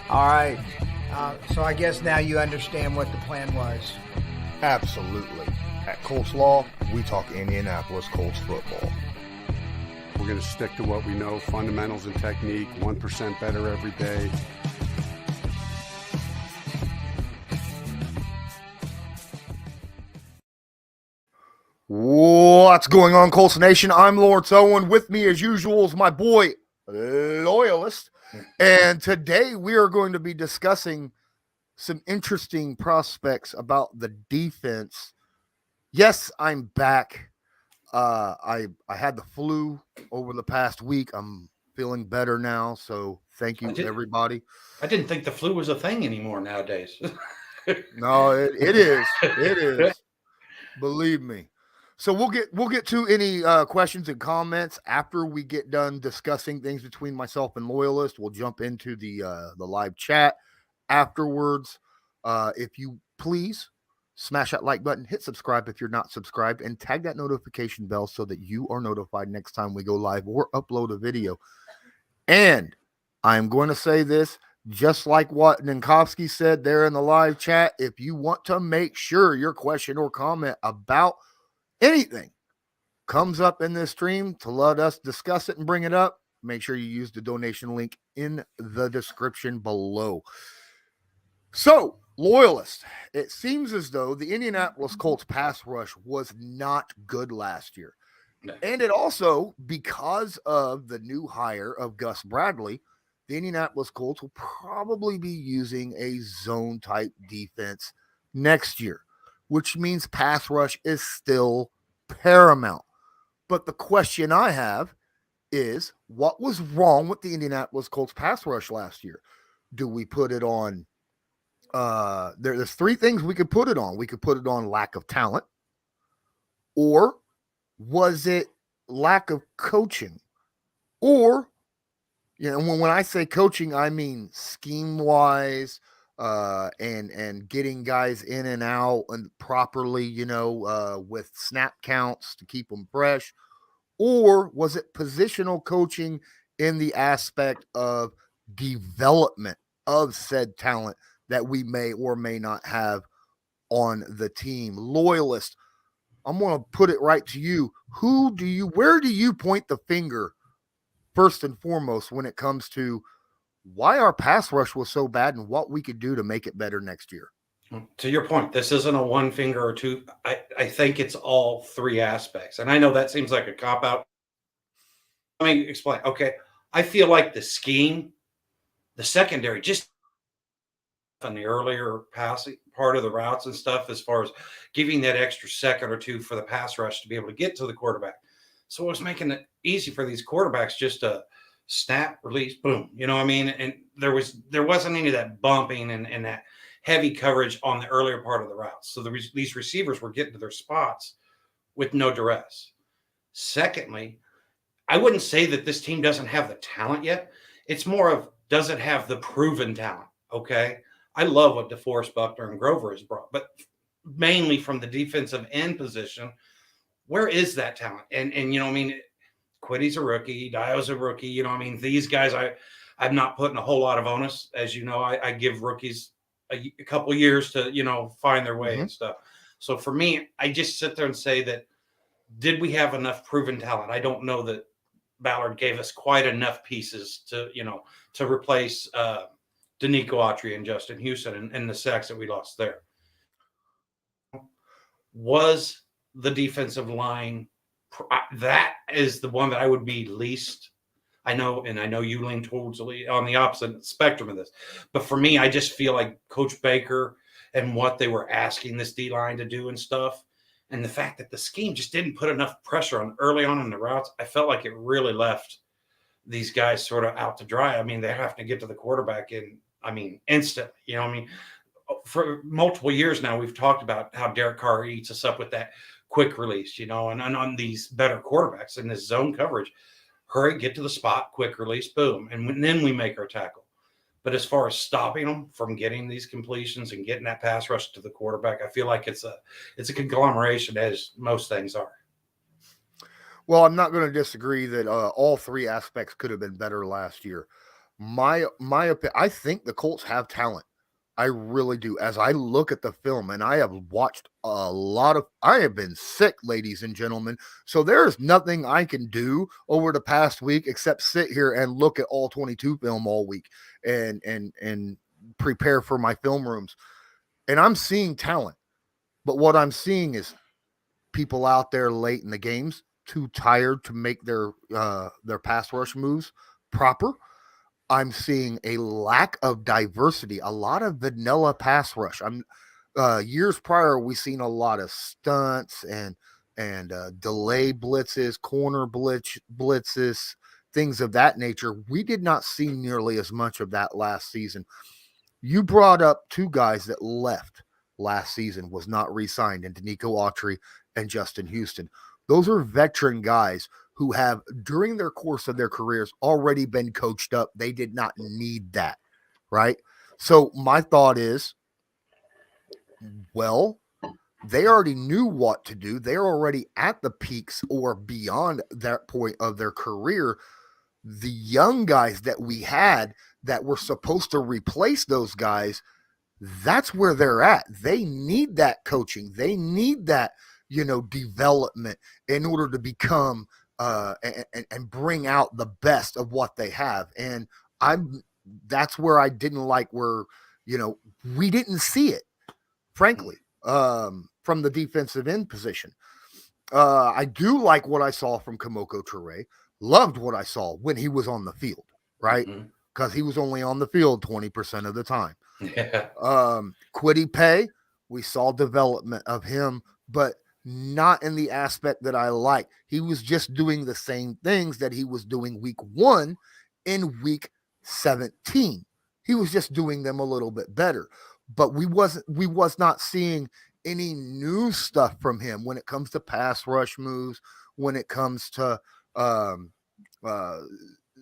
All right. So I guess now you understand what the plan was. Absolutely. At Colts Law, we talk Indianapolis Colts football. We're going to stick to what we know, fundamentals and technique, 1% better every day. What's going on, Colts Nation? I'm Lawrence Owen. With me, as usual, is my boy, Loyalist. And today we are going to be discussing some interesting prospects about the defense. Yes, I'm back. I had the flu over the past week. I'm feeling better now, so thank you, everybody. I didn't think the flu was a thing anymore nowadays. No, it is. It is. Believe me. So we'll get to any questions and comments after we get done discussing things between myself and Loyalist. We'll jump into the live chat afterwards. If you please smash that like button, hit subscribe if you're not subscribed, and tag that notification bell so that you are notified next time we go live or upload a video. And I'm going to say this, just like what Ninkowski said there in the live chat, if you want to make sure your question or comment about anything comes up in this stream to let us discuss it and bring it up, make sure you use the donation link in the description below. So, Loyalist, it seems as though the Indianapolis Colts pass rush was not good last year. And it also, because of the new hire of Gus Bradley, the Indianapolis Colts will probably be using a zone-type defense next year, which means pass rush is still paramount. But the question I have is, what was wrong with the Indianapolis Colts pass rush last year? Do we put it on there's three things we could put it on. We could put it on lack of talent, or was it lack of coaching? Or, you know, when I say coaching, I mean scheme-wise, and getting guys in and out and properly, you know, with snap counts to keep them fresh? Or was it positional coaching in the aspect of development of said talent that we may or may not have on the team? Loyalist, I'm going to put it right to you. Where do you point the finger first and foremost when it comes to why our pass rush was so bad and what we could do to make it better next year? To your point, this isn't a one finger or two. I think it's all three aspects. And I know that seems like a cop-out. Let me explain. Okay. I feel like the scheme, the secondary, just on the earlier passing part of the routes and stuff, as far as giving that extra second or two for the pass rush to be able to get to the quarterback. So it was making it easy for these quarterbacks just to snap, release, boom. You know what I mean? And there wasn't any of that bumping and that heavy coverage on the earlier part of the routes. So these receivers were getting to their spots with no duress. Secondly, I wouldn't say that this team doesn't have the talent yet. It's more of, does it have the proven talent? Okay. I love what DeForest Buckner and Grover has brought, but mainly from the defensive end position, where is that talent? And you know, I mean, Quiddy's a rookie, Dio's a rookie. You know, I mean, these guys, I'm not putting a whole lot of onus. As you know, I give rookies a couple years to, you know, find their way and stuff. So for me, I just sit there and say that, did we have enough proven talent? I don't know that Ballard gave us quite enough pieces to, you know, to replace Danico Autry and Justin Houston and the sacks that we lost there. Was the defensive line, that is the one that I would be least, I know, and I know you lean towards on the opposite spectrum of this, but for me, I just feel like Coach Baker and what they were asking this D-line to do and stuff, and the fact that the scheme just didn't put enough pressure on early on in the routes, I felt like it really left these guys sort of out to dry. I mean, they have to get to the quarterback instantly. You know, I mean, for multiple years now, we've talked about how Derek Carr eats us up with that quick release, you know, and on these better quarterbacks in this zone coverage, hurry, get to the spot, quick release, boom. And then we make our tackle. But as far as stopping them from getting these completions and getting that pass rush to the quarterback, I feel like it's a conglomeration, as most things are. Well, I'm not going to disagree that all three aspects could have been better last year. I think the Colts have talent. I really do. As I look at the film, and I have watched I have been sick, ladies and gentlemen. So there is nothing I can do over the past week except sit here and look at all 22 film all week and prepare for my film rooms. And I'm seeing talent. But what I'm seeing is people out there late in the games too tired to make their pass rush moves proper. I'm seeing a lack of diversity, a lot of vanilla pass rush. Years prior, we've seen a lot of stunts and delay blitzes, corner blitzes, things of that nature. We did not see nearly as much of that last season. You brought up two guys that left last season, was not re-signed, into Nico Autry and Justin Houston. Those are veteran guys who have, during their course of their careers, already been coached up. They did not need that, right? So my thought is, well, they already knew what to do. They're already at the peaks or beyond that point of their career. The young guys that we had that were supposed to replace those guys, that's where they're at. They need that coaching. They need that, development in order to become and bring out the best of what they have. And that's where I didn't like where, we didn't see it, frankly, from the defensive end position. I do like what I saw from Kamoko Toure. Loved what I saw when he was on the field, right? Because he was only on the field 20% of the time. Yeah. Kwity Paye, we saw development of him, but not in the aspect that I like. He was just doing the same things that he was doing week 1 in week 17. He was just doing them a little bit better, but we was not seeing any new stuff from him when it comes to pass rush moves, when it comes to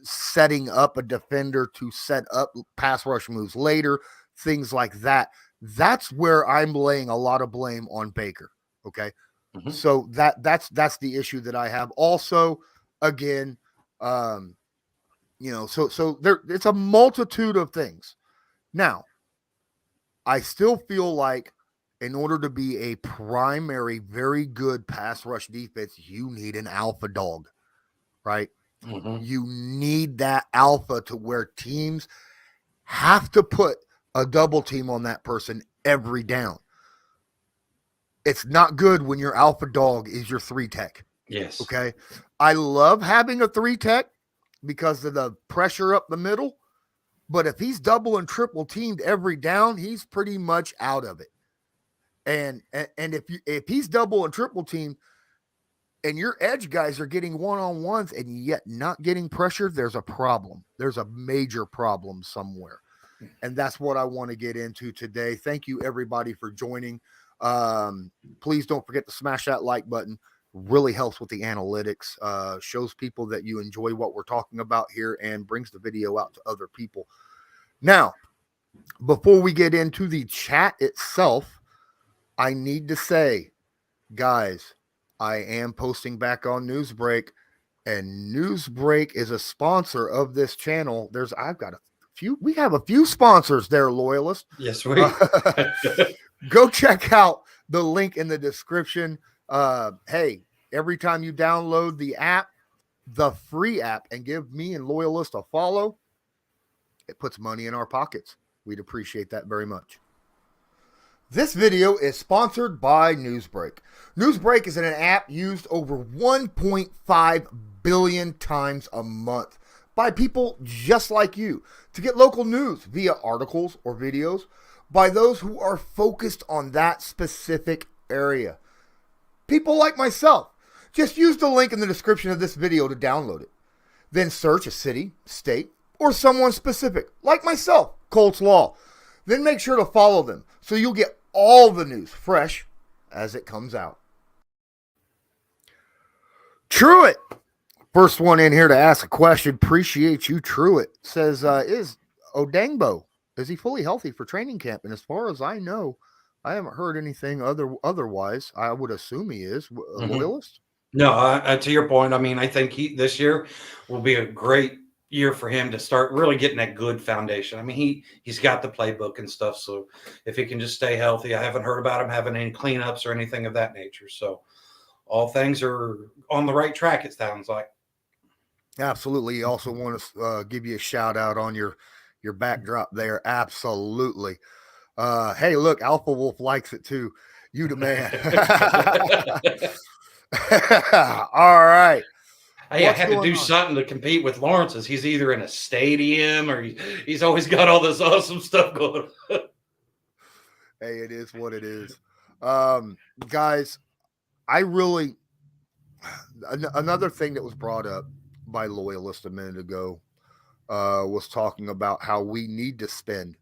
setting up a defender to set up pass rush moves later, things like that. That's where I'm laying a lot of blame on Baker. Okay. Mm-hmm. So that's the issue that I have. Also, again, so there, it's a multitude of things. Now, I still feel like in order to be a primary, very good pass rush defense, you need an alpha dog, right? Mm-hmm. You need that alpha to where teams have to put a double team on that person every down. It's not good when your alpha dog is your 3-tech. Yes. Okay. I love having a 3-tech because of the pressure up the middle. But if he's double and triple teamed every down, he's pretty much out of it. And if he's double and triple teamed and your edge guys are getting one-on-ones and yet not getting pressured, there's a problem. There's a major problem somewhere. And that's what I want to get into today. Thank you, everybody, for joining. Please don't forget to smash that like button. Really helps with the analytics, shows people that you enjoy what we're talking about here and brings the video out to other people. Now, before we get into the chat itself, I need to say, guys, I am posting back on Newsbreak, and Newsbreak is a sponsor of this channel. We have a few sponsors there, Loyalist. Yes, we go check out the link in the description. Hey, every time you download the app, the free app, and give me and Loyalist a follow, it puts money in our pockets. We'd appreciate that very much. This video is sponsored by Newsbreak. Newsbreak is an app used over 1.5 billion times a month by people just like you to get local news via articles or videos by those who are focused on that specific area. People like myself. Just use the link in the description of this video to download it. Then search a city, state, or someone specific, like myself, Colts Law. Then make sure to follow them so you'll get all the news fresh as it comes out. Truitt, first one in here to ask a question. Appreciate you, Truitt. Says, is Odangbo, is he fully healthy for training camp? And as far as I know, I haven't heard anything otherwise. I would assume he is. Loyalist? No, to your point, I mean, I think this year will be a great, year for him to start really getting that good foundation. I mean, he's got the playbook and stuff. So if he can just stay healthy, I haven't heard about him having any cleanups or anything of that nature. So all things are on the right track, it sounds like. Absolutely. Also want to give you a shout out on your backdrop there. Absolutely. Hey, look, Alpha Wolf likes it too. You the man. All right. Hey, I had to do something to compete with Lawrence's. He's either in a stadium or he's always got all this awesome stuff going on. Hey, it is what it is. Guys, another thing that was brought up by Loyalist a minute ago was talking about how we need to spend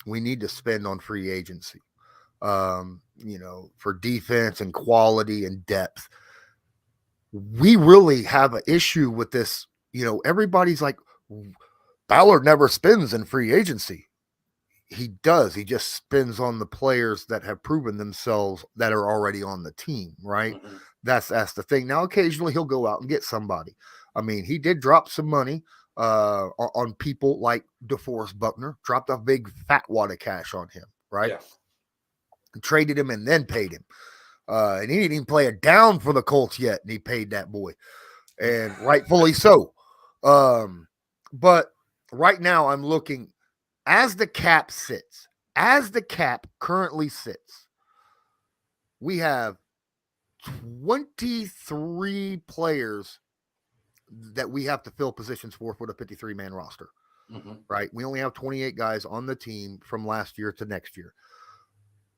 on free agency, for defense and quality and depth. We really have an issue with this. Everybody's like, Ballard never spends in free agency. He does. He just spends on the players that have proven themselves that are already on the team, right? Mm-hmm. That's the thing. Now, occasionally he'll go out and get somebody. I mean, he did drop some money on people like DeForest Buckner, dropped a big fat wad of cash on him, right? Yeah. Traded him and then paid him. And he didn't even play it down for the Colts yet, and he paid that boy. And rightfully so. But right now I'm looking as the cap currently sits, we have 23 players that we have to fill positions for the 53-man roster, right? We only have 28 guys on the team from last year to next year.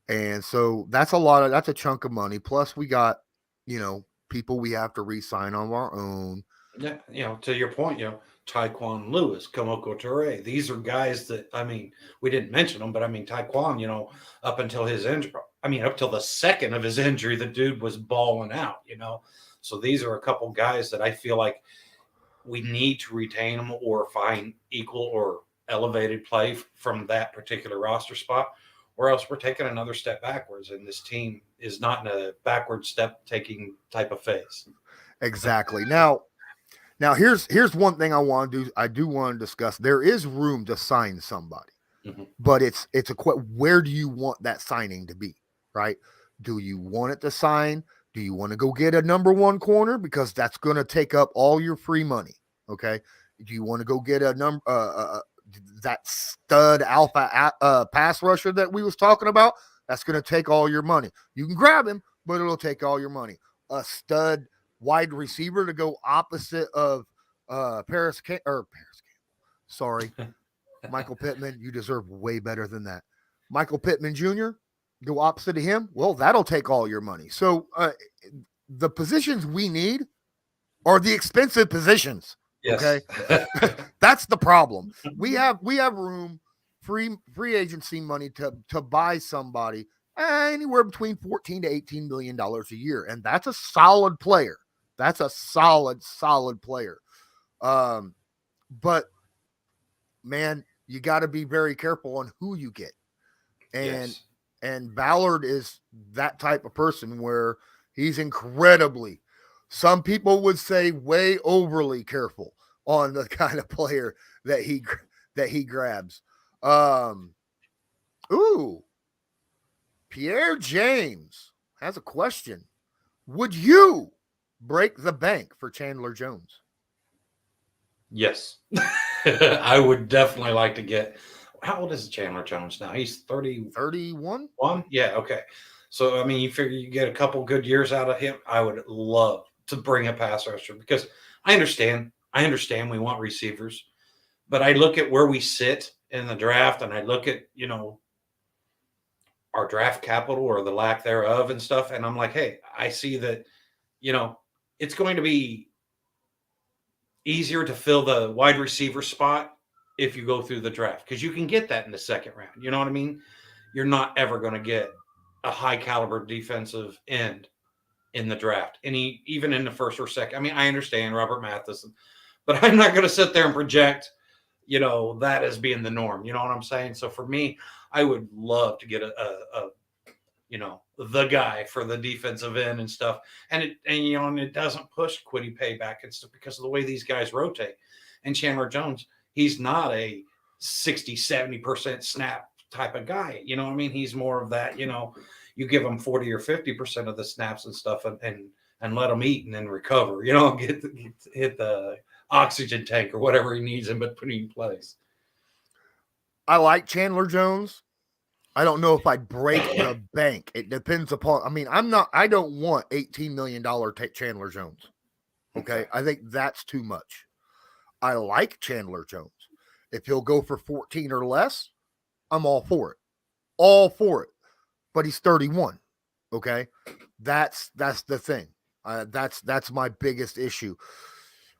And so that's a chunk of money. Plus we got, people we have to re-sign on our own. Yeah. To your point, Taekwon Lewis, Komoko Toure. These are guys that, we didn't mention them, but Taekwon, up until his injury, up till the second of his injury, the dude was balling out, So these are a couple guys that I feel like we need to retain them or find equal or elevated play from that particular roster spot, or else we're taking another step backwards, and this team is not in a backward step taking type of phase. Exactly. Now here's one thing I want to do. I do want to discuss. There is room to sign somebody, but it's where do you want that signing to be, right? Do you want it to sign? Do you want to go get a number one corner? Because that's going to take up all your free money. Okay. Do you want to go get a that stud alpha pass rusher that we was talking about? That's going to take all your money. You can grab him, but it'll take all your money. A stud wide receiver to go opposite of Paris Campbell. Sorry, Michael Pittman. You deserve way better than that. Michael Pittman Jr. Go opposite of him. Well, that'll take all your money. So the positions we need are the expensive positions. Yes. Okay, that's the problem. We have room, free agency money to buy somebody anywhere between $14 to $18 million a year, and that's a solid player. That's a solid player. But man, you got to be very careful on who you get. And Ballard is that type of person where he's incredibly, some people would say way overly careful on the kind of player that he grabs. Pierre James has a question. Would you break the bank for Chandler Jones? Yes. I would definitely like to get. How old is Chandler Jones now? He's 31. Yeah. Okay. So, you figure you get a couple good years out of him. I would love to bring a pass rusher because I understand we want receivers, but I look at where we sit in the draft and I look at, our draft capital or the lack thereof and stuff. And I'm like, hey, I see that, it's going to be easier to fill the wide receiver spot if you go through the draft, because you can get that in the second round. You know what I mean? You're not ever going to get a high caliber defensive end in the draft, even in the first or second. I understand Robert Mathis, but I'm not going to sit there and project, that as being the norm. You know what I'm saying? So for me, I would love to get a the guy for the defensive end and stuff. And it doesn't push Kwity Paye back and stuff because of the way these guys rotate. And Chandler Jones, he's not a 60-70% snap type of guy. He's more of that, you give him 40 or 50% of the snaps and stuff and let him eat and then recover, hit the oxygen tank or whatever he needs in between plays. I like Chandler Jones. I don't know if I'd break the bank. It depends upon, I don't want $18 million Chandler Jones. Okay. I think that's too much. I like Chandler Jones. If he'll go for 14 or less, I'm all for it. All for it. But he's 31. Okay. That's the thing. That's my biggest issue.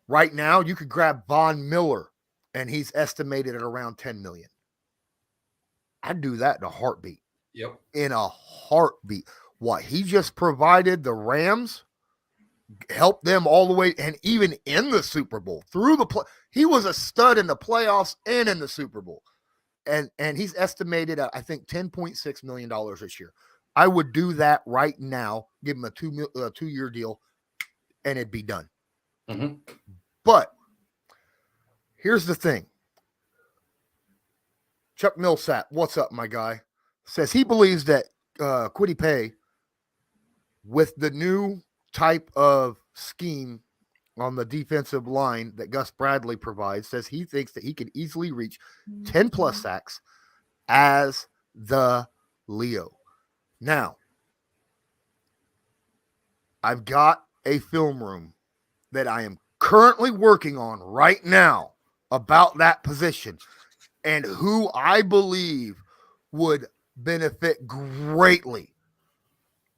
Right now, you could grab Von Miller and he's estimated at around 10 million. I'd do that in a heartbeat. Yep. In a heartbeat. What he just provided the Rams, helped them all the way, and even in the Super Bowl, through the play, he was a stud in the playoffs and in the Super Bowl. And he's estimated at, I think, $10.6 million this year. I would do that right now, give him a 2-year deal, and it'd be done. Mm-hmm. But here's the thing. Chuck Millsap, what's up, my guy? Says he believes that Kwity Paye, with the new type of scheme on the defensive line that Gus Bradley provides, says he thinks that he can easily reach 10-plus sacks as the Leo. Now, I've got a film room that I am currently working on right now about that position and who I believe would benefit greatly.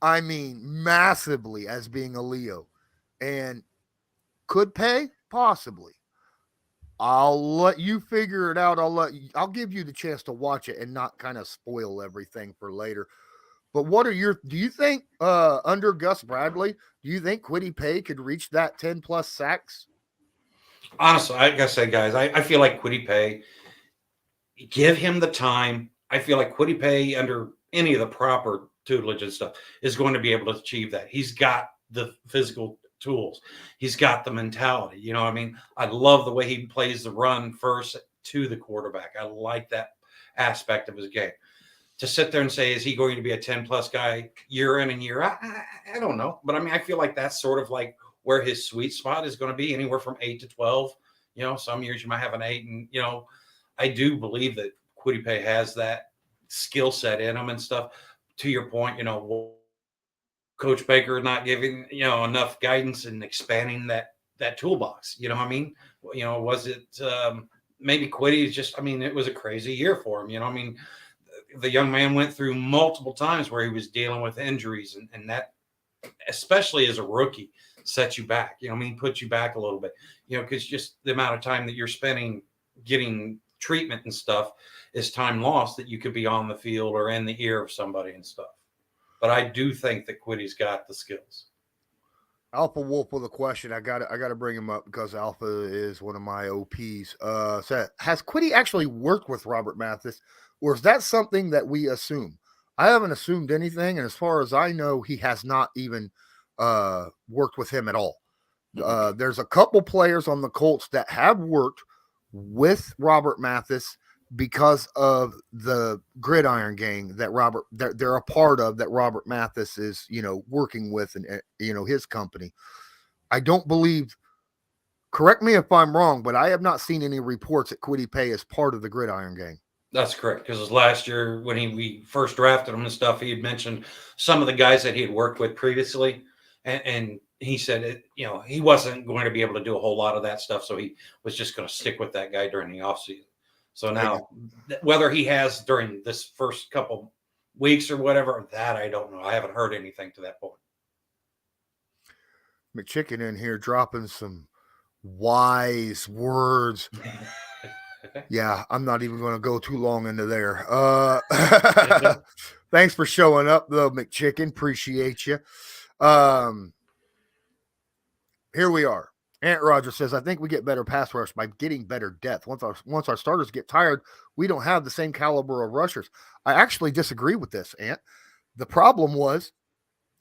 I mean, massively as being a Leo. And could pay? Possibly. I'll let you figure it out. I'll give you the chance to watch it and not kind of spoil everything for later. But do you think under Gus Bradley, do you think Kwity Paye could reach that 10-plus sacks? Honestly, I gotta say, guys, I feel like Kwity Paye, give him the time. I feel like Kwity Paye, under any of the proper tutelage and stuff, is going to be able to achieve that. He's got the physical tools. He's got the mentality. I love the way he plays the run first to the quarterback. I like that aspect of his game. To sit there and say, is he going to be a 10-plus guy year in and year out? I don't know. But I feel like that's sort of like where his sweet spot is going to be, anywhere from 8 to 12. Some years you might have an 8. And, I do believe that Kwity Paye has that skill set in him and stuff. To your point, Coach Baker not giving, enough guidance and expanding that toolbox. Was it maybe Kwity is just, it was a crazy year for him. The young man went through multiple times where he was dealing with injuries, and that, especially as a rookie, sets you back. Puts you back a little bit. Because just the amount of time that you're spending getting treatment and stuff is time lost that you could be on the field or in the ear of somebody and stuff. But I do think that Kwitty's got the skills. Alpha Wolf with a question. I got to bring him up because Alpha is one of my OPs. Has Kwity actually worked with Robert Mathis, or is that something that we assume? I haven't assumed anything, and as far as I know, he has not even worked with him at all. There's a couple players on the Colts that have worked with Robert Mathis because of the Gridiron Gang that they're a part of, that Robert Mathis is, working with, and his company. I don't believe, correct me if I'm wrong, but I have not seen any reports that Kwity Paye is part of the Gridiron Gang. That's correct. Because last year when we first drafted him and stuff, he had mentioned some of the guys that he had worked with previously. And he said, he wasn't going to be able to do a whole lot of that stuff. So he was just going to stick with that guy during the offseason. So now, whether he has during this first couple weeks or whatever, that I don't know. I haven't heard anything to that point. McChicken in here dropping some wise words. Yeah, I'm not even going to go too long into there. Thanks for showing up, though, McChicken. Appreciate you. Here we are. Ant Roger says, I think we get better pass rush by getting better depth. Once our starters get tired, we don't have the same caliber of rushers. I actually disagree with this, Ant. The problem was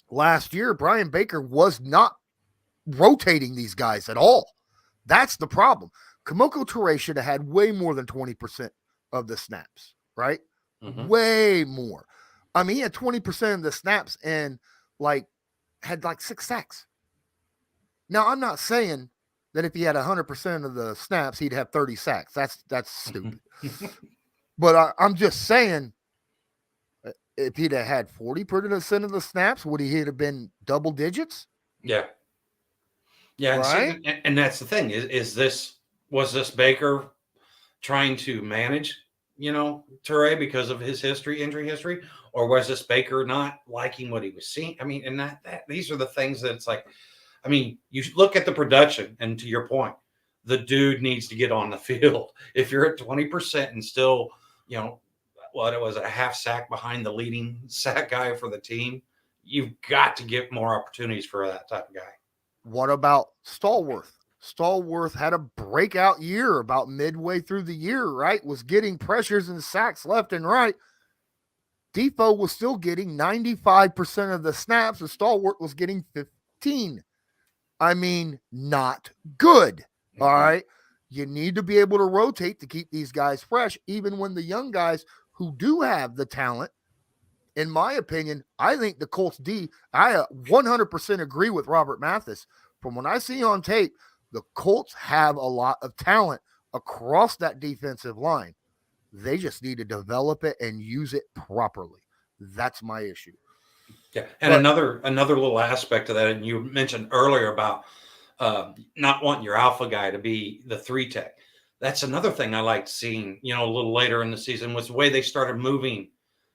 last year, Brian Baker was not rotating these guys at all. That's the problem. Kamoko Toure should have had way more than 20% of the snaps, right? Mhm. Way more. I mean, he had 20% of the snaps and had 6 sacks. Now, I'm not saying that if he had 100% of the snaps, he'd have 30 sacks. That's stupid. But I'm just saying, if he'd have had 40% of the snaps, would he have been double digits? Yeah. Yeah. Right? And that's the thing was this Baker trying to manage, Toure because of his injury history, or was this Baker not liking what he was seeing? I mean, and that these are the things that it's like, I mean, you look at the production, and to your point, the dude needs to get on the field. If you're at 20% and still, what it was, a half sack behind the leading sack guy for the team, you've got to get more opportunities for that type of guy. What about Stallworth? Stallworth had a breakout year about midway through the year, right? Was getting pressures and sacks left and right. Defoe was still getting 95% of the snaps, and Stallworth was getting 15. I mean, not good. All right. You need to be able to rotate to keep these guys fresh, even when the young guys who do have the talent, in my opinion, I think the Colts D, I 100% agree with Robert Mathis. From what I see on tape, the Colts have a lot of talent across that defensive line. They just need to develop it and use it properly. That's my issue. Yeah, and another little aspect of that, and you mentioned earlier about not wanting your alpha guy to be the 3 tech. That's another thing I liked seeing, a little later in the season, was the way they started moving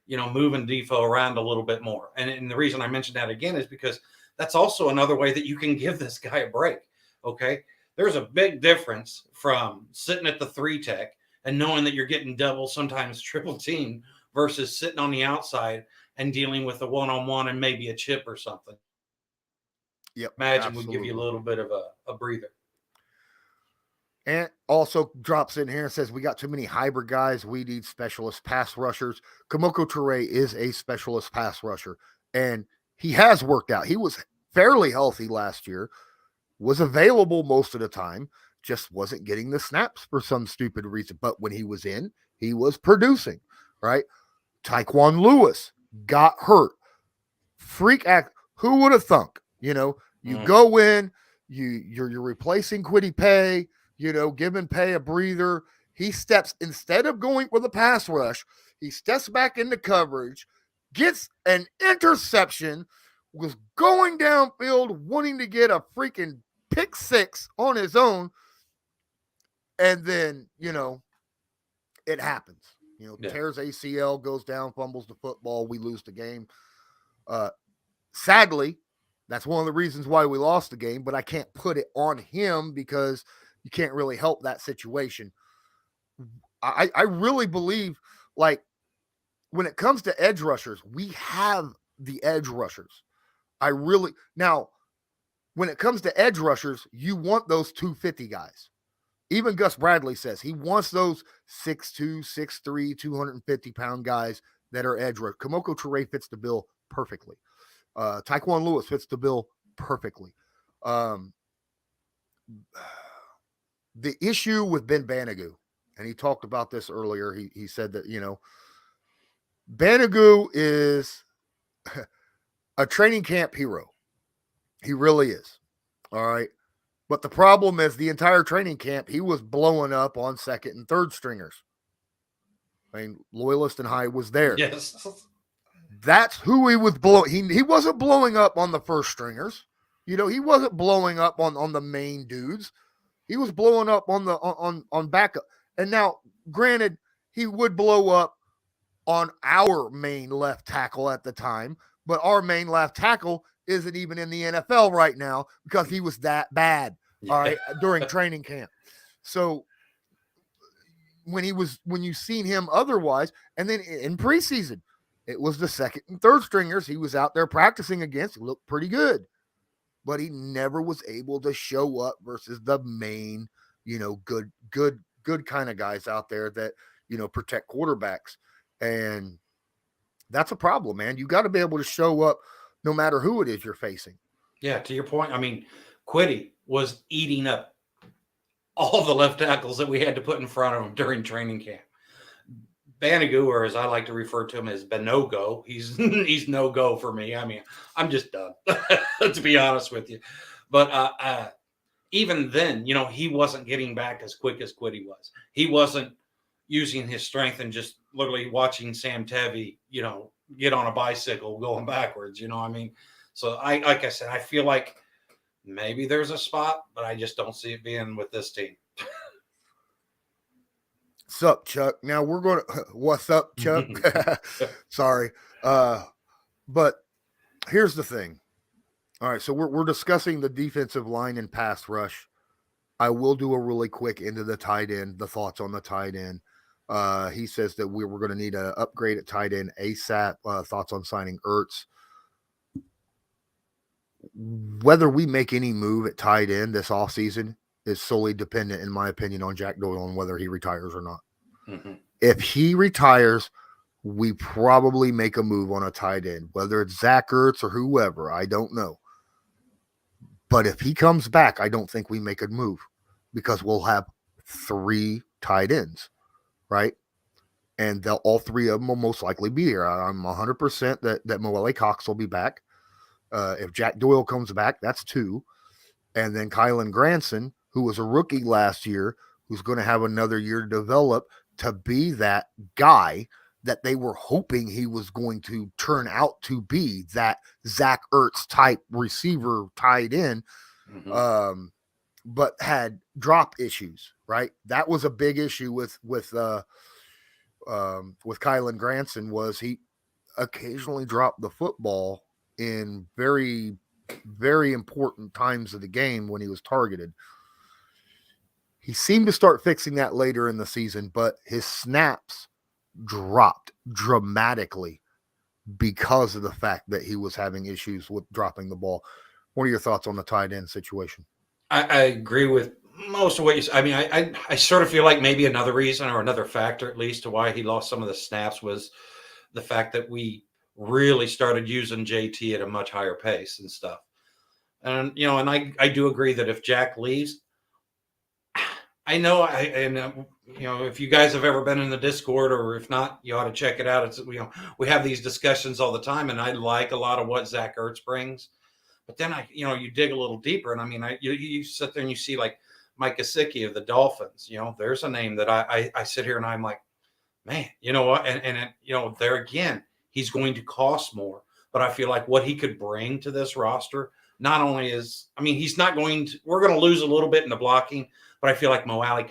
Defoe around a little bit more. And the reason I mentioned that again is because that's also another way that you can give this guy a break. Okay, there's a big difference from sitting at the 3 tech and knowing that you're getting double, sometimes triple team, versus sitting on the outside and dealing with a one-on-one and maybe a chip or something. Yep. Imagine would give you a little bit of a breather. And also drops in here and says, we got too many hybrid guys. We need specialist pass rushers. Kamoko Toure is a specialist pass rusher, and he has worked out. He was fairly healthy last year, was available most of the time, just wasn't getting the snaps for some stupid reason. But when he was in, he was producing, right? Tyquan Lewis got hurt. Freak act. Who would have thunk? You go in, you're replacing Kwity Paye, giving Paye a breather. He steps, instead of going with a pass rush, he steps back into coverage, gets an interception, was going downfield, wanting to get a freaking pick 6 on his own. And then, it happens. Tears ACL, goes down, fumbles the football. We lose the game. Sadly, that's one of the reasons why we lost the game, but I can't put it on him because you can't really help that situation. I really believe, when it comes to edge rushers, we have the edge rushers. Now, when it comes to edge rushers, you want those 250 guys. Even Gus Bradley says he wants those 6'2", 6'3", 250-pound guys that are edge rushers. Kamoko Toure fits the bill perfectly. Tyquan Lewis fits the bill perfectly. The issue with Ben Banigou, and he talked about this earlier, he said that, Banigou is a training camp hero. He really is. All right. But the problem is the entire training camp, he was blowing up on second and third stringers. I mean, Loyalist and High was there. Yes. That's who he was blowing. He wasn't blowing up on the first stringers. He wasn't blowing up on the main dudes. He was blowing up on backup. And now, granted, he would blow up on our main left tackle at the time, but our main left tackle isn't even in the NFL right now because he was that bad. All right, during training camp. So when you seen him otherwise, and then in preseason, it was the second and third stringers he was out there practicing against. He looked pretty good, but he never was able to show up versus the main, good kind of guys out there that, protect quarterbacks. And that's a problem, man. You got to be able to show up no matter who it is you're facing. Yeah, to your point, I mean, Quiddy was eating up all the left tackles that we had to put in front of him during training camp. Banagu, or as I like to refer to him as Benogo, he's no go for me. I mean, I'm just done, to be honest with you. But even then, you know, he wasn't getting back as quick as Quiddy was. He wasn't using his strength and just literally watching Sam Tevy, you know, get on a bicycle going backwards. You know what I mean? So like I said, I feel like maybe there's a spot, but I just don't see it being with this team. Sup, Chuck? Now we're going to, what's up, Chuck? Sorry. But here's the thing. All right. So we're discussing the defensive line and pass rush. I will do a really quick into the tight end, the thoughts on the tight end. He says that we're going to need an upgrade at tight end ASAP. Thoughts on signing Ertz. Whether we make any move at tight end this offseason is solely dependent, in my opinion, on Jack Doyle and whether he retires or not. Mm-hmm. If he retires, we probably make a move on a tight end, whether it's Zach Ertz or whoever. I don't know. But if he comes back, I don't think we make a move because we'll have 3 tight ends, right? And all 3 of them will most likely be here. I'm 100% that Moelle Cox will be back. If Jack Doyle comes back, that's 2. And then Kylan Granson, who was a rookie last year, who's going to have another year to develop to be that guy that they were hoping he was going to turn out to be, that Zach Ertz type receiver tied in, but had drop issues, right? That was a big issue with Kylan Granson, was he occasionally dropped the football in very, very important times of the game when he was targeted. He seemed to start fixing that later in the season, but his snaps dropped dramatically because of the fact that he was having issues with dropping the ball. What are your thoughts on the tight end situation? I agree with most of what you said. I mean, I sort of feel like maybe another reason, or another factor at least, to why he lost some of the snaps was the fact that we really started using JT at a much higher pace and stuff. And, you know, and I do agree that if Jack leaves, I know, you know, if you guys have ever been in the Discord, or if not, you ought to check it out. It's, you know, we have these discussions all the time, and I like a lot of what Zach Ertz brings. But then you dig a little deeper, and I mean, you sit there and you see like Mike Gesicki of the Dolphins. You know, there's a name that I sit here and I'm like, man, you know what? And you know, there again, he's going to cost more, but I feel like what he could bring to this roster, not only is, I mean, we're going to lose a little bit in the blocking, but I feel like Moelle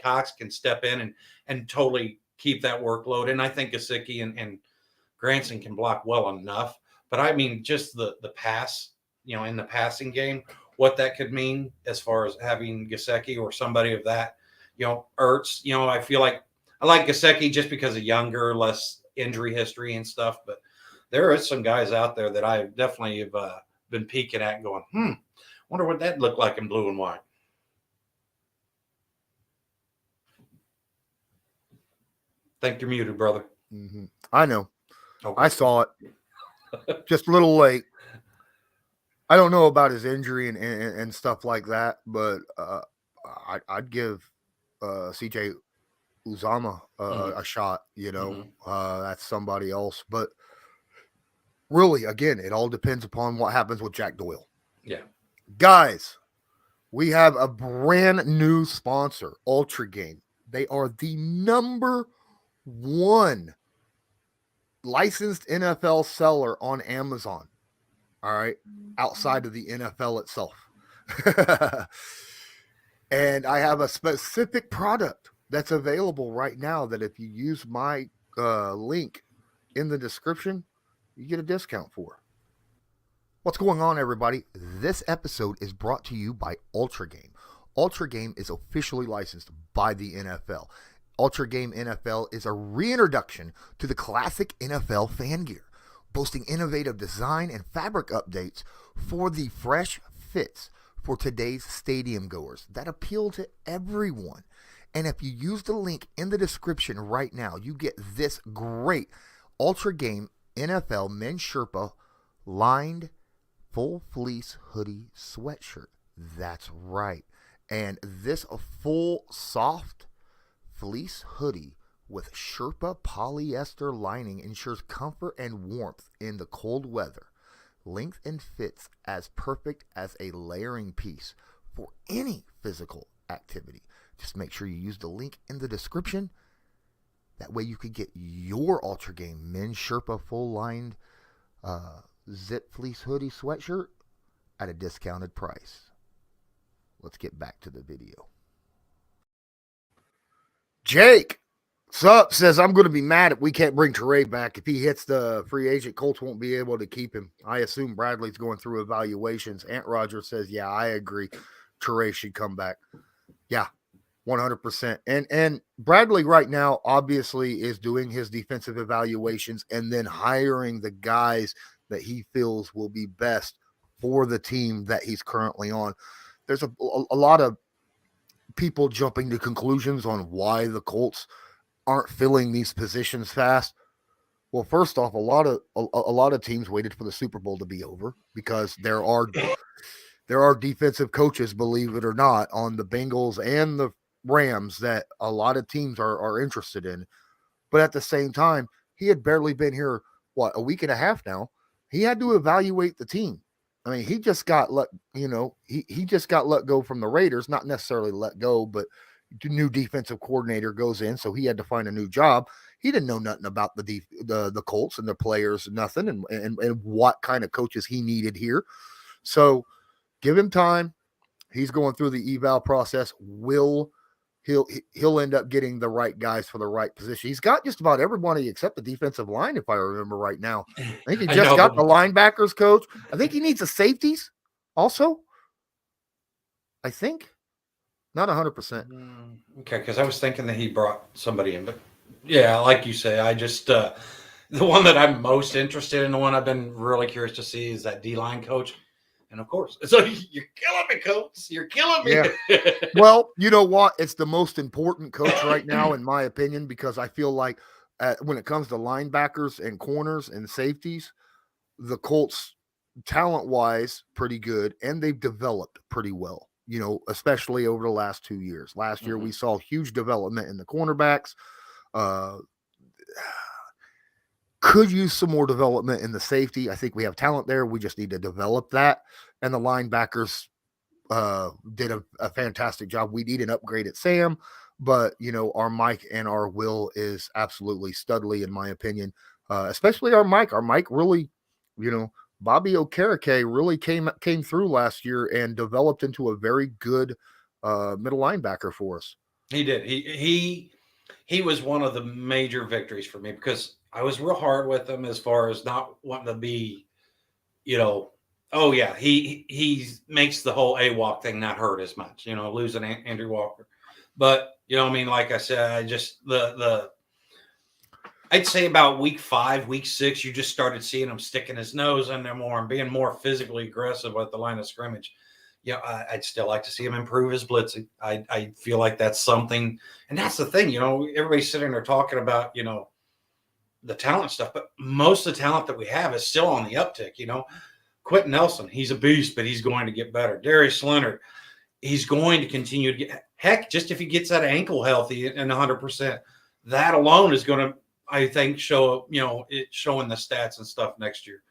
Cox can step in and totally keep that workload. And I think Gesicki and Granson can block well enough. But I mean, just the pass, you know, in the passing game, what that could mean as far as having Gesicki or somebody of that, you know, Ertz, you know, I feel like I like Gesicki just because of younger, less injury history and stuff. But there is some guys out there that I definitely have been peeking at and going, wonder what that looked like in blue and white. Think you're muted, brother. Mm-hmm. I know. Okay. I saw it. Just a little late. I don't know about his injury and stuff like that, but I'd give CJ Uzama a shot. You know, that's somebody else. But really, again, it all depends upon what happens with Jack Doyle. Yeah. Guys, we have a brand new sponsor, Ultra Game. They are the number 1 licensed NFL seller on Amazon. All right. Outside of the NFL itself. And I have a specific product that's available right now that if you use my link in the description, you get a discount for. What's going on, everybody? This episode is brought to you by Ultra Game. Ultra Game is officially licensed by the NFL. Ultra Game NFL is a reintroduction to the classic NFL fan gear, boasting innovative design and fabric updates for the fresh fits for today's stadium goers that appeal to everyone. And if you use the link in the description right now, you get this great Ultra Game NFL Men's Sherpa lined full fleece hoodie sweatshirt. That's right. And this full soft fleece hoodie with Sherpa polyester lining ensures comfort and warmth in the cold weather. Length and fits as perfect as a layering piece for any physical activity. Just make sure you use the link in the description. That way you could get your Ultra Game Men's Sherpa full lined zip fleece hoodie sweatshirt at a discounted price. Let's get back to the video. Jake, sup, says, I'm going to be mad if we can't bring Teray back. If he hits the free agent, Colts won't be able to keep him. I assume Bradley's going through evaluations. Aunt Roger says, yeah, I agree. Teray should come back. Yeah, 100%. And Bradley right now obviously is doing his defensive evaluations and then hiring the guys that he feels will be best for the team that he's currently on. There's a lot of people jumping to conclusions on why the Colts aren't filling these positions fast. Well, first off, a lot of teams waited for the Super Bowl to be over because there are defensive coaches, believe it or not, on the Bengals and the Rams that a lot of teams are interested in. But at the same time, he had barely been here, a week and a half now. He had to evaluate the team. I mean, he just got he just got let go from the Raiders, not necessarily let go, but the new defensive coordinator goes in, so he had to find a new job. He didn't know nothing about the Colts and the players, nothing, and what kind of coaches he needed here. So give him time. He's going through the eval process. He'll end up getting the right guys for the right position. He's got just about everybody except the defensive line, if I remember right now. I think he just got the linebackers coach. I think he needs the safeties also. I think. Not 100%. Okay, because I was thinking that he brought somebody in. But, yeah, like you say, I just the one that I'm most interested in, the one I've been really curious to see is that D-line coach. And, of course, so you're killing me, coach. You're killing me. Yeah. Well, you know what? It's the most important coach right now, in my opinion, because I feel like when it comes to linebackers and corners and safeties, the Colts, talent-wise, pretty good, and they've developed pretty well, especially over the last 2 years. Last year, we saw huge development in the cornerbacks. Could use some more development in the safety. I think we have talent there. We just need to develop that. And the linebackers did a fantastic job. We need an upgrade at Sam, but, our Mike and our Will is absolutely studly, in my opinion, especially our Mike. Our Mike really, Bobby Okereke really came through last year and developed into a very good middle linebacker for us. He did. He was one of the major victories for me because I was real hard with him as far as not wanting to be, oh yeah, he makes the whole AWalk thing not hurt as much, losing Andrew Walker. But, like I said, I just I'd say about week 5, week 6, you just started seeing him sticking his nose in there more and being more physically aggressive at the line of scrimmage. I'd still like to see him improve his blitzing. I feel like that's something, and that's the thing, everybody's sitting there talking about, the talent stuff, but most of the talent that we have is still on the uptick. Quentin Nelson, he's a beast, but he's going to get better. Darius Leonard, he's going to continue to get, heck, just if he gets that ankle healthy and 100%, that alone is going to, I think, show, it showing the stats and stuff next year.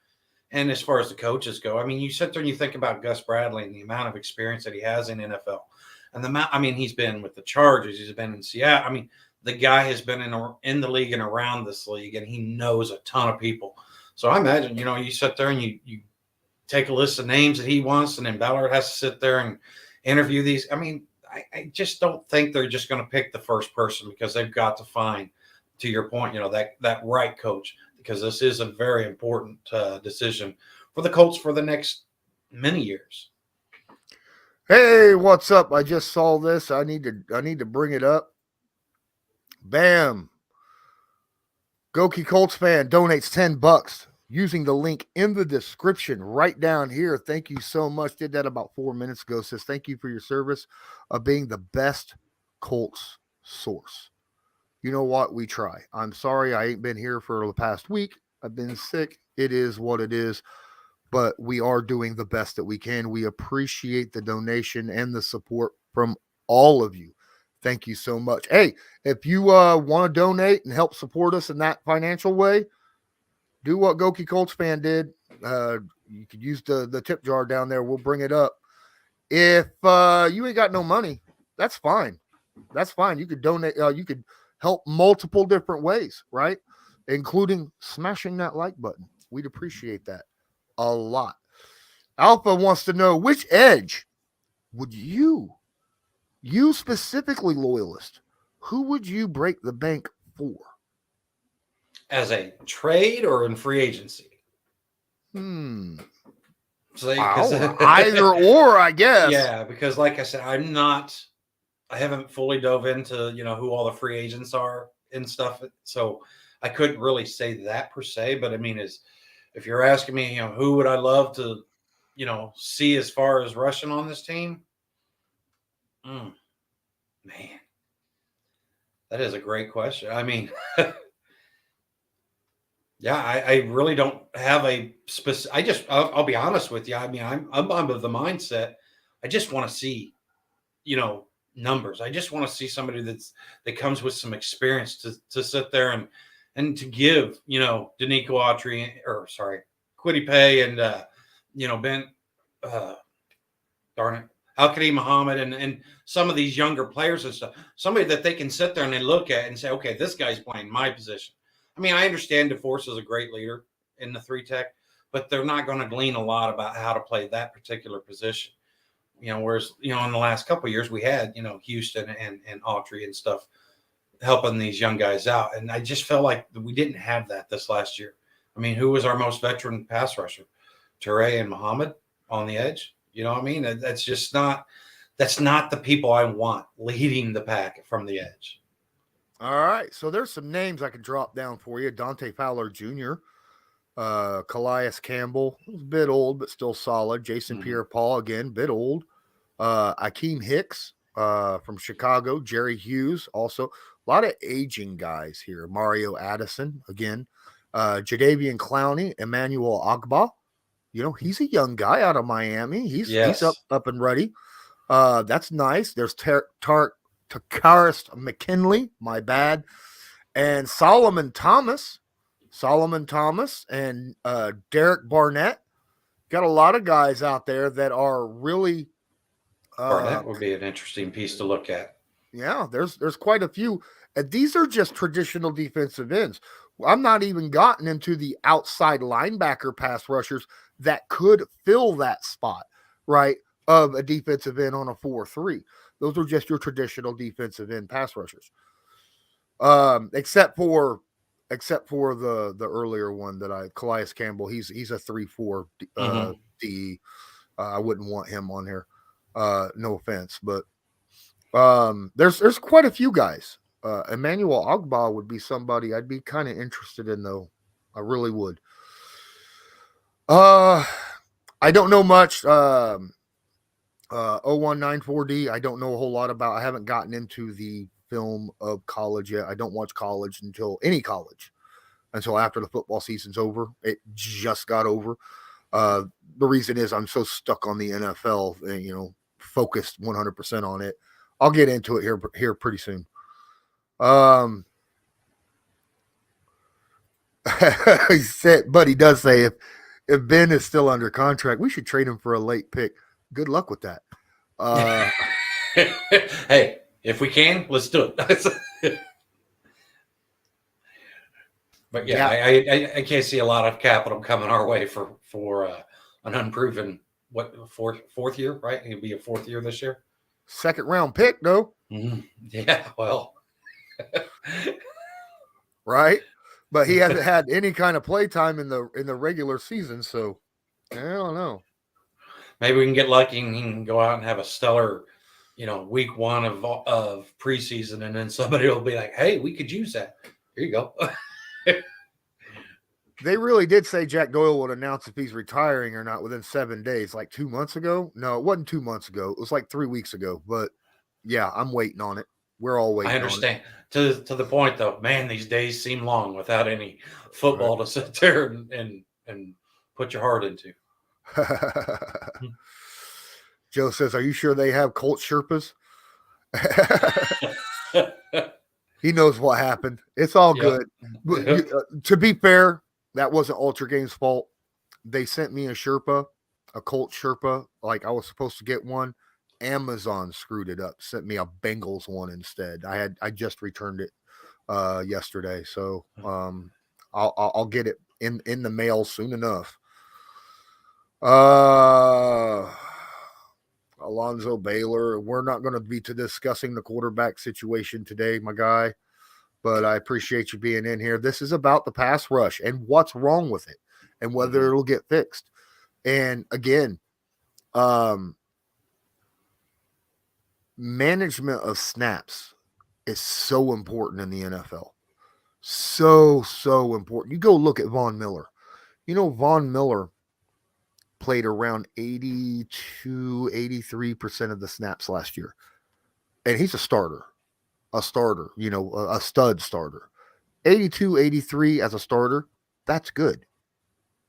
And as far as the coaches go, I mean, you sit there and you think about Gus Bradley and the amount of experience that he has in NFL. And he's been with the Chargers, he's been in Seattle. I mean, the guy has been in the league and around this league, and he knows a ton of people. So I imagine, you sit there and you take a list of names that he wants, and then Ballard has to sit there and interview these. I mean, I just don't think they're just going to pick the first person because they've got to find, to your point, that right coach, because this is a very important decision for the Colts for the next many years. Hey, what's up? I just saw this. I need to bring it up. Bam. Goki Colts fan donates $10 using the link in the description right down here. Thank you so much. Did that about 4 minutes ago. Says thank you for your service of being the best Colts source. you know what? We try. I'm sorry I ain't been here for the past week. I've been sick. It is what it is. But we are doing the best that we can. We appreciate the donation and the support from all of you. Thank you so much. Hey, if you want to donate and help support us in that financial way, do what Goki Colts fan did. You could use the tip jar down there. We'll bring it up. If you ain't got no money, that's fine. That's fine. You could donate. You could help multiple different ways, right? Including smashing that like button. We'd appreciate that a lot. Alpha wants to know, which edge would you specifically, Loyalist, who would you break the bank for? As a trade or in free agency? So, either or, I guess. Yeah, because like I said, I haven't fully dove into, who all the free agents are and stuff. So I couldn't really say that per se, but I mean, if you're asking me, who would I love to, see as far as rushing on this team? Man, that is a great question. I mean, yeah, I really don't have a specific. I'll be honest with you. I mean, I'm of the mindset. I just want to see, numbers. I just want to see somebody that comes with some experience to sit there and to give, Danico Autry Kwity Paye and Ben Al-Qadim Muhammad and some of these younger players and stuff. Somebody that they can sit there and they look at and say, okay, this guy's playing my position. I mean, I understand DeForce is a great leader in the 3-tech, but they're not going to glean a lot about how to play that particular position. Whereas, in the last couple of years we had, Houston and Autry and stuff helping these young guys out. And I just felt like we didn't have that this last year. I mean, who was our most veteran pass rusher? Toure and Muhammad on the edge. You know what I mean? That's not the people I want leading the pack from the edge. All right. So there's some names I can drop down for you. Dante Fowler Jr., Calais Campbell, a bit old, but still solid. Jason Pierre-Paul, again, bit old. Akeem Hicks from Chicago. Jerry Hughes, also. A lot of aging guys here. Mario Addison, again. Jadeveon Clowney, Emmanuel Agba. He's a young guy out of Miami. He's up and ready. That's nice. There's Takaris McKinley, my bad. And Solomon Thomas and Derek Barnett. Got a lot of guys out there that are really Barnett would be an interesting piece to look at. Yeah, there's quite a few. And these are just traditional defensive ends. I'm not even gotten into the outside linebacker pass rushers that could fill that spot, right, of a defensive end on a 4-3. Those are just your traditional defensive end pass rushers. Except for the earlier one that Calais Campbell, he's a 3-4 D. I wouldn't want him on here. No offense, but there's quite a few guys. Emmanuel Agba would be somebody I'd be kind of interested in, though. I really would. I don't know much. 0194D, I don't know a whole lot about. I haven't gotten into the film of college yet. I don't watch college until after the football season's over. It just got over. The reason is I'm so stuck on the NFL and, focused 100% on it. I'll get into it here pretty soon. He said, but he does say if Ben is still under contract, we should trade him for a late pick. Good luck with that. Hey, if we can, let's do it. But yeah. I can't see a lot of capital coming our way for an unproven fourth year, right? It'll be a fourth year this year. Second round pick, though. Mm-hmm. Yeah, well, right. But he hasn't had any kind of play time in the regular season, so I don't know. Maybe we can get lucky and he can go out and have a stellar, week one of preseason, and then somebody will be like, "Hey, we could use that." Here you go. They really did say Jack Doyle would announce if he's retiring or not within 7 days, like 2 months ago. No, it wasn't 2 months ago. It was like 3 weeks ago. But yeah, I'm waiting on it. We're all waiting. I understand. To the point though, man, these days seem long without any football to sit there and put your heart into. Joe says, "Are you sure they have Colts Sherpas?" He knows what happened. It's all good. But to be fair, that wasn't Ultra Games' fault. They sent me a Sherpa, a Colt Sherpa. Like I was supposed to get one. Amazon screwed it up. Sent me a Bengals one instead. I just returned it yesterday, so I'll get it in the mail soon enough. Alonzo Baylor. We're not going to be discussing the quarterback situation today, my guy, but I appreciate you being in here. This is about the pass rush and what's wrong with it and whether it'll get fixed. And again, management of snaps is so important in the NFL. So important. You go look at Von Miller. You know, Von Miller played around 82, 83% of the snaps last year. And he's a starter, a stud starter. 82, 83 as a starter, that's good.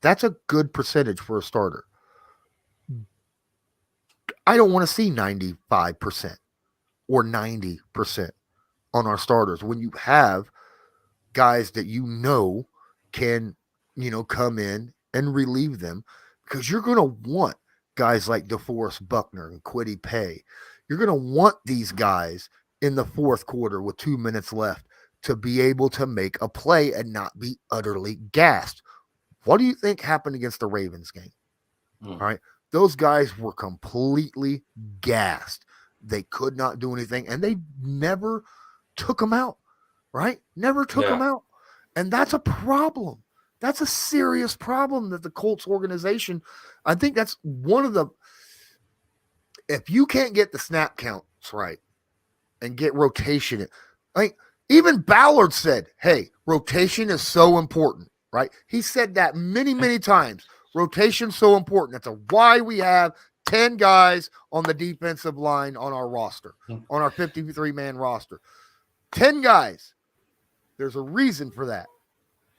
That's a good percentage for a starter. I don't want to see 95% or 90% on our starters when you have guys that can, come in and relieve them, because you're going to want guys like DeForest Buckner and Kwity Paye. You're going to want these guys in the fourth quarter with 2 minutes left to be able to make a play and not be utterly gassed. What do you think happened against the Ravens game? All right. Those guys were completely gassed. They could not do anything, and they never took them out, right? Never took them out. And that's a problem. That's a serious problem that the Colts organization, I think that's one of the, if you can't get the snap counts right and get rotation, like even Ballard said, hey, rotation is so important, right? He said that many times. Rotation's so important. That's why we have 10 guys on the defensive line on our roster, on our 53-man roster. 10 guys. There's a reason for that.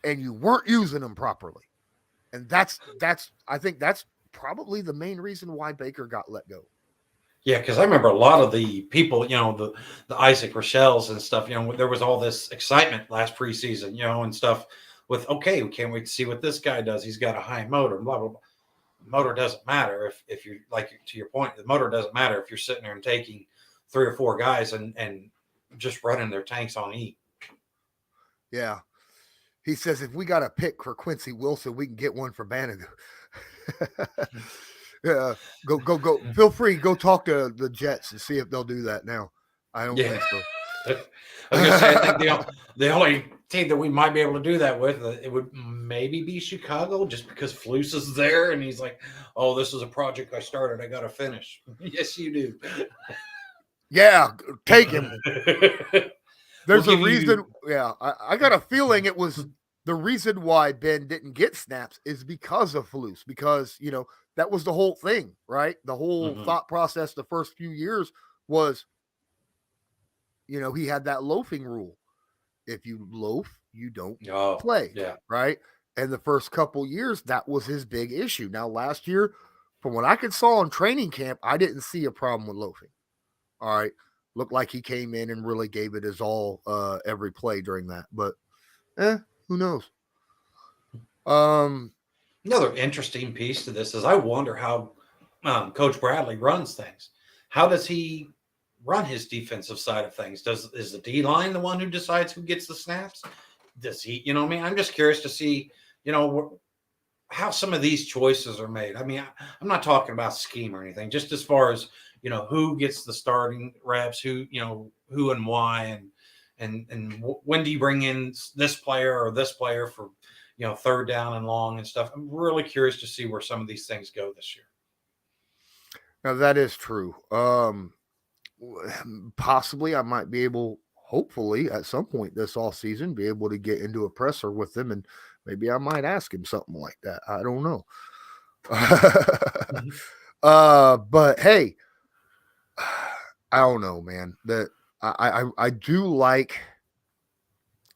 And you weren't using them properly. And I think that's probably the main reason why Baker got let go. Yeah, because I remember a lot of the people, the Isaac Rochelle's and stuff, there was all this excitement last preseason, and stuff with, okay, we can't wait to see what this guy does. He's got a high motor, blah, blah, blah. Motor doesn't matter if you, like, to your point, the motor doesn't matter if you're sitting there and taking 3 or 4 guys and just running their tanks on E. Yeah. He says, if we got a pick for Quincy Wilson, we can get one for Bannigan. Yeah, go. Feel free. Go talk to the Jets and see if they'll do that now. I don't think so. I was going to say, I think the only team that we might be able to do that with, it would maybe be Chicago, just because Flus is there and he's like, oh, this is a project I started. I got to finish. Yes, you do. Yeah, take him. There's a reason. Yeah, I got a feeling it was the reason why Ben didn't get snaps is because of Flus, because, that was the whole thing, right? The whole thought process the first few years was, he had that loafing rule. If you loaf, you don't play, right? And the first couple years, that was his big issue. Now, last year, from what I could saw in training camp, I didn't see a problem with loafing. All right. Looked like he came in and really gave it his all every play during that. But, who knows? Another interesting piece to this is I wonder how Coach Bradley runs things. How does he run his defensive side of things? Is the D-line the one who decides who gets the snaps? Does he, I'm just curious to see, how some of these choices are made. I mean, I'm not talking about scheme or anything, just as far as, who gets the starting reps, who and why, and when do you bring in this player or this player for, third down and long and stuff. I'm really curious to see where some of these things go this year. Now that is true. Possibly I might be able, hopefully at some point this off season, be able to get into a presser with him, and maybe I might ask him something like that. I don't know. But hey, I don't know, man. That I do like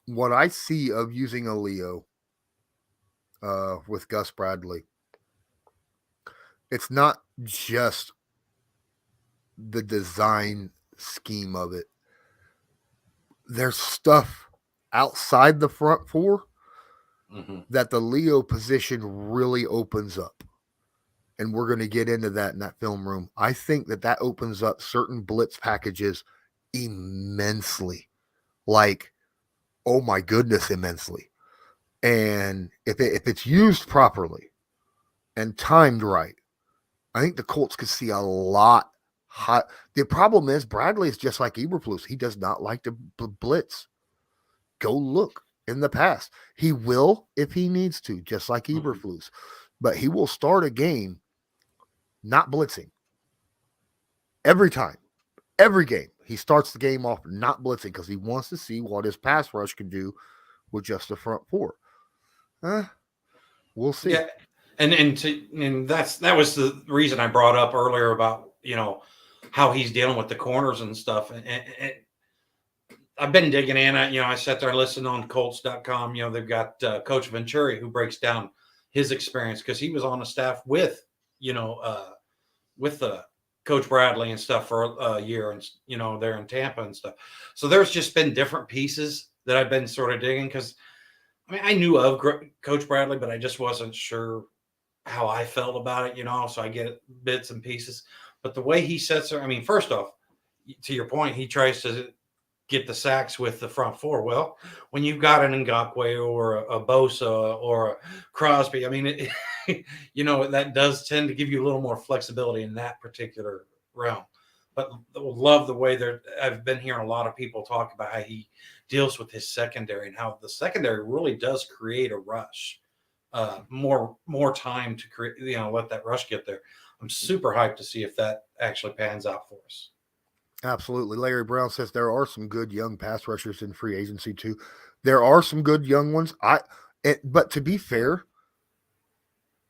what I see of using a Leo with Gus Bradley. It's not just the design scheme of it. There's stuff outside the front four that the Leo position really opens up. And we're going to get into that in that film room. I think that opens up certain blitz packages immensely. Like, oh my goodness, immensely. And if it's used properly and timed right, I think the Colts could see a lot hot. The problem is Bradley is just like Eberflus. He does not like to blitz. Go look in the past. He will if he needs to, just like Eberflus. But he will start a game not blitzing. Every time. Every game. He starts the game off not blitzing because he wants to see what his pass rush can do with just the front four. We'll see. Yeah. And that was the reason I brought up earlier about, how he's dealing with the corners and stuff. And I've been digging in. I sat there and listened on Colts.com. They've got Coach Venturi who breaks down his experience because he was on the staff with the Coach Bradley and stuff for a year, and there in Tampa and stuff. So there's just been different pieces that I've been sort of digging because I knew of Coach Bradley, but I just wasn't sure how I felt about it, so I get bits and pieces. But the way he sets there, first off, to your point, he tries to get the sacks with the front four. Well, when you've got an Ngakoue or a Bosa or a Crosby, that does tend to give you a little more flexibility in that particular realm. But love the way I've been hearing a lot of people talk about how he deals with his secondary and how the secondary really does create a rush. More time to create, let that rush get there. I'm super hyped to see if that actually pans out for us. Absolutely. Larry Brown says there are some good young pass rushers in free agency too. There are some good young ones. But to be fair,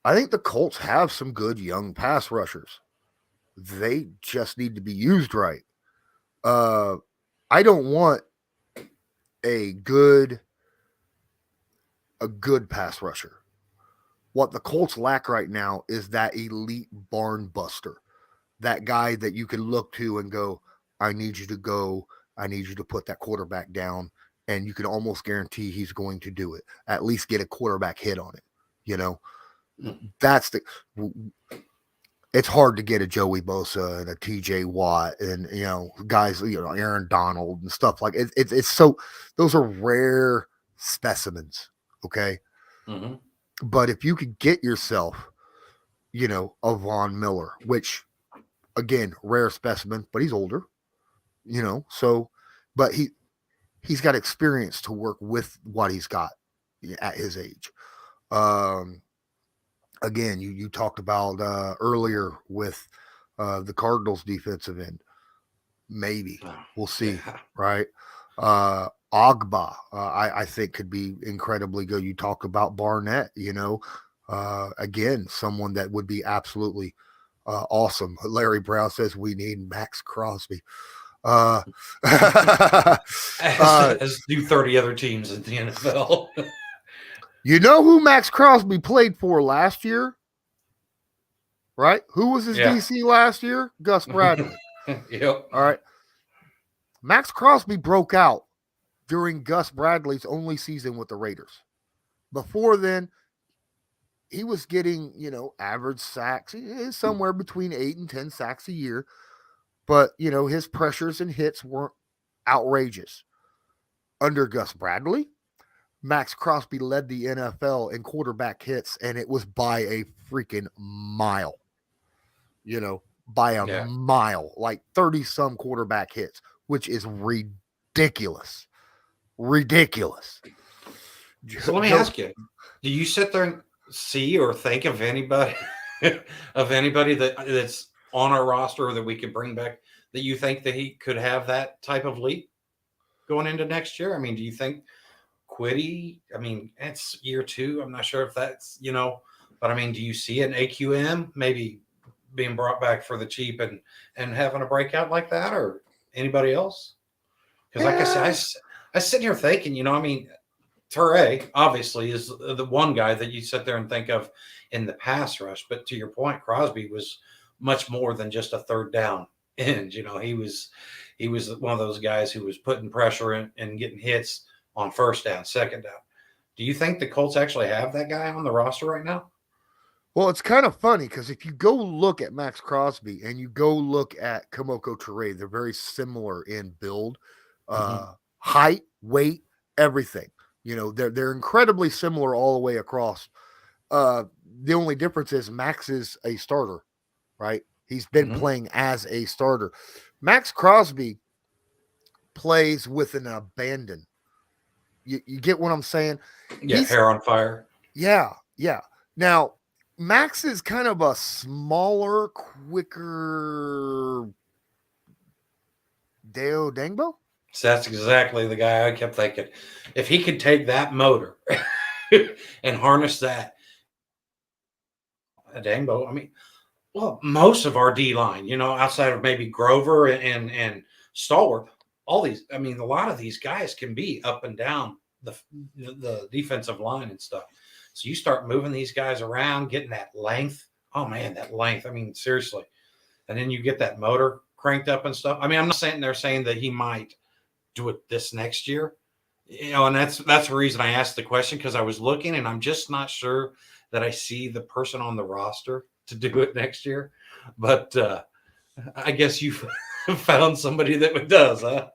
I think the Colts have some good young pass rushers. They just need to be used right. I don't want a good pass rusher. What the Colts lack right now is that elite barn buster. That guy that you can look to and go, I need you to go. I need you to put that quarterback down. And you can almost guarantee he's going to do it. At least get a quarterback hit on it. That's it's hard to get a Joey Bosa and a TJ Watt and, guys, Aaron Donald and stuff like it. It's so, those are rare specimens. Okay. Mm-hmm. But if you could get yourself, a Von Miller, which again, rare specimen, but he's older, but he's got experience to work with what he's got at his age. Again, you talked about earlier with the Cardinals defensive end. Maybe we'll see, right? Ogba, I think could be incredibly good. You talk about Barnett, again, someone that would be absolutely awesome. Larry Brown says we need Max Crosby. As do 30 other teams in the NFL. You know who Max Crosby played for last year? Right? Who was his DC last year? Gus Bradley. Yep. All right. Max Crosby broke out during Gus Bradley's only season with the Raiders. Before then, he was getting, average sacks, somewhere between 8 and 10 sacks a year. But, his pressures and hits weren't outrageous. Under Gus Bradley, Max Crosby led the NFL in quarterback hits, and it was by a freaking mile. By a mile, like 30-some quarterback hits, which is ridiculous. Ridiculous. So let me ask you, do you sit there and see or think of anybody that's on our roster that we could bring back that you think that he could have that type of leap going into next year? Do you think Quiddy? It's year 2. I'm not sure if that's, but do you see an AQM maybe being brought back for the cheap and having a breakout like that, or anybody else? Because like I said, I sit here thinking, Toure obviously is the one guy that you sit there and think of in the pass rush. But to your point, Crosby was much more than just a third down end. He was one of those guys who was putting pressure in and getting hits on first down, second down. Do you think the Colts actually have that guy on the roster right now? Well, it's kind of funny because if you go look at Max Crosby and you go look at Kamoko Toure, they're very similar in build, height, weight, everything. They're incredibly similar all the way across. The only difference is Max is a starter, right? He's been playing as a starter. Max Crosby plays with an abandon. You get what I'm saying? Yeah, hair on fire. Yeah. Now, Max is kind of a smaller, quicker Deo Dangbo. So that's exactly the guy I kept thinking. If he could take that motor and harness that, Dangbo, most of our D line, outside of maybe Grover and Stallworth, all these, a lot of these guys can be up and down the defensive line and stuff. So you start moving these guys around, getting that length. Oh man, that length. Seriously. And then you get that motor cranked up and stuff. I'm not saying that he might do it this next year, and that's the reason I asked the question, because I was looking and I'm just not sure that I see the person on the roster to do it next year. But I guess you found somebody that does, huh?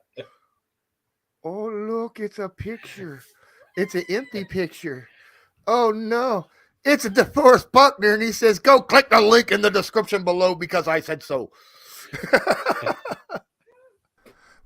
Oh, look, it's a picture. It's an empty picture. Oh, no. It's a DeForest Buckner, and he says, go click the link in the description below because I said so.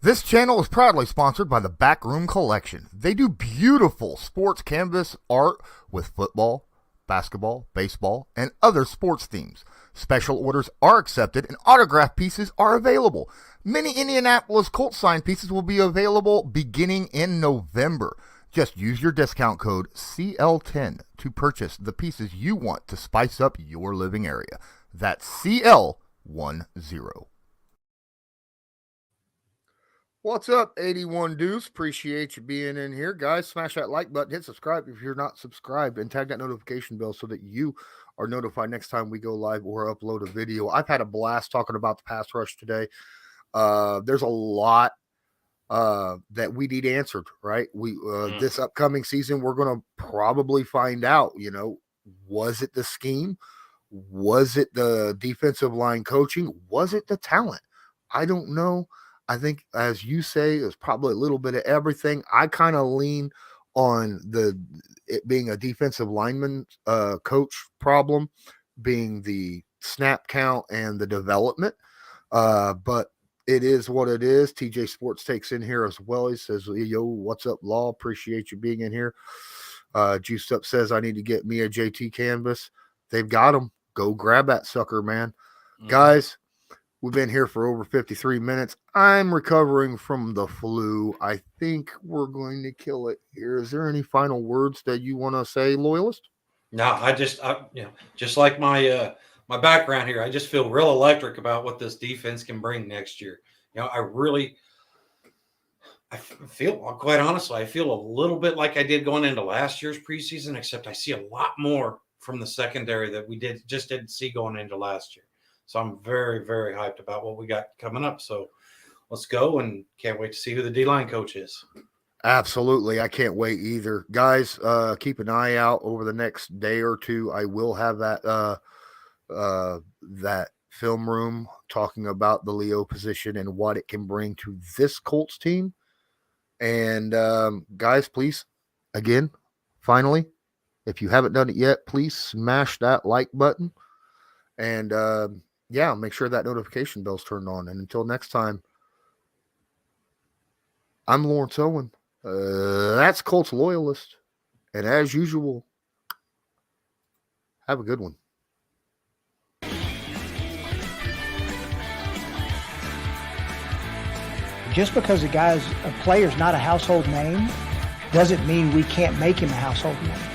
This channel is proudly sponsored by the Backroom Collection. They do beautiful sports canvas art with football, basketball, baseball, and other sports themes. Special orders are accepted and autograph pieces are available. Many Indianapolis Colts signed pieces will be available beginning in November. Just use your discount code CL10 to purchase the pieces you want to spice up your living area. That's CL10. What's up, 81 Deuce? Appreciate you being in here. Guys, smash that like button, hit subscribe if you're not subscribed, and tag that notification bell so that you are notified next time we go live or upload a video. I've had a blast talking about the pass rush today. There's a lot that we need answered, right? This upcoming season, we're going to probably find out, was it the scheme? Was it the defensive line coaching? Was it the talent? I don't know. I think, as you say, it's probably a little bit of everything. I kind of lean on it being a defensive lineman coach problem, being the snap count and the development. But it is what it is. TJ Sports takes in here as well. He says, yo, what's up, Law? Appreciate you being in here. Juiced Up says, I need to get me a JT canvas. They've got them. Go grab that sucker, man. Guys, we've been here for over 53 minutes. I'm recovering from the flu. I think we're going to kill it here. Is there any final words that you want to say, Loyalist? No, I just like my background here, I just feel real electric about what this defense can bring next year. I feel, quite honestly, I feel a little bit like I did going into last year's preseason, except I see a lot more from the secondary that we didn't see going into last year. So I'm very, very hyped about what we got coming up. So let's go, and can't wait to see who the D-line coach is. Absolutely. I can't wait either. Guys, keep an eye out over the next day or two. I will have that film room talking about the Leo position and what it can bring to this Colts team. And guys, please, again, finally, if you haven't done it yet, please smash that like button. And make sure that notification bell's turned on. And until next time, I'm Lawrence Owen. That's Colts Loyalist. And as usual, have a good one. Just because a player's not a household name doesn't mean we can't make him a household name.